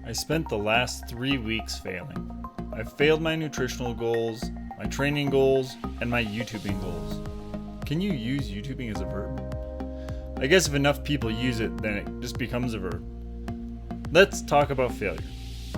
I spent the last 3 weeks failing. I failed my nutritional goals, my training goals, and my YouTubing goals. Can you use YouTubing as a verb? I guess if enough people use it, then it just becomes a verb. Let's talk about failure.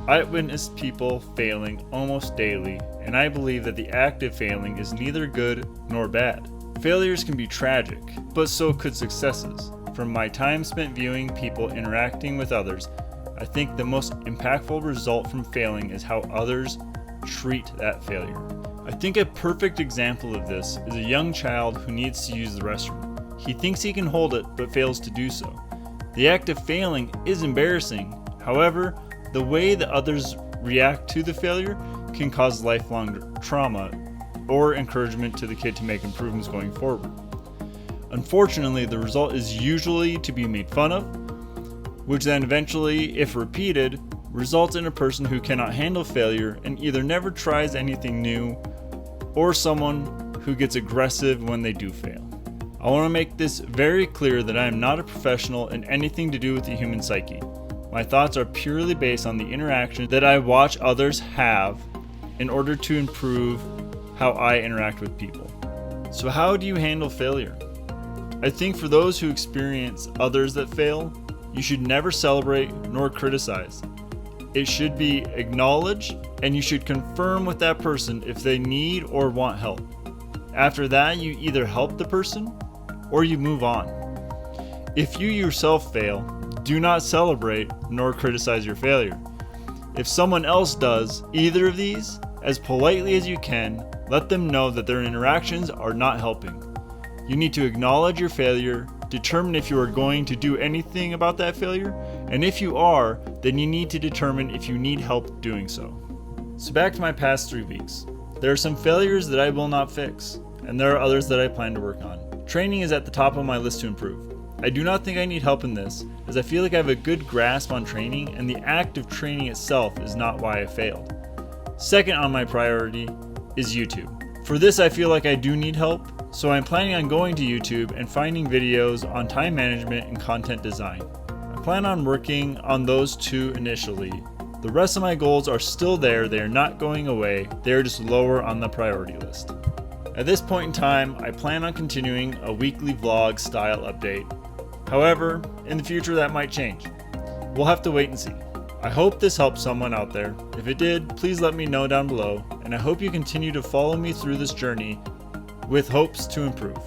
I witnessed people failing almost daily, and I believe that the act of failing is neither good nor bad. Failures can be tragic, but so could successes. From my time spent viewing people interacting with others, I think the most impactful result from failing is how others treat that failure. I think a perfect example of this is a young child who needs to use the restroom. He thinks he can hold it, but fails to do so. The act of failing is embarrassing. However, the way that others react to the failure can cause lifelong trauma or encouragement to the kid to make improvements going forward. Unfortunately, the result is usually to be made fun of, which then eventually, if repeated, results in a person who cannot handle failure and either never tries anything new or someone who gets aggressive when they do fail. I want to make this very clear that I am not a professional in anything to do with the human psyche. My thoughts are purely based on the interaction that I watch others have in order to improve how I interact with people. So how do you handle failure? I think for those who experience others that fail, you should never celebrate nor criticize. It should be acknowledged, and you should confirm with that person if they need or want help. After that, you either help the person or you move on. If you yourself fail, do not celebrate nor criticize your failure. If someone else does either of these, as politely as you can, let them know that their interactions are not helping. You need to acknowledge your failure, determine if you are going to do anything about that failure, and if you are, then you need to determine if you need help doing so. So back to my past 3 weeks. There are some failures that I will not fix, and there are others that I plan to work on. Training is at the top of my list to improve. I do not think I need help in this, as I feel like I have a good grasp on training, and the act of training itself is not why I failed. Second on my priority is YouTube. For this, I feel like I do need help, so I'm planning on going to YouTube and finding videos on time management and content design. I plan on working on those two initially. The rest of my goals are still there, they are not going away, they are just lower on the priority list. At this point in time, I plan on continuing a weekly vlog style update. However, in the future that might change. We'll have to wait and see. I hope this helped someone out there. If it did, please let me know down below, and I hope you continue to follow me through this journey with hopes to improve.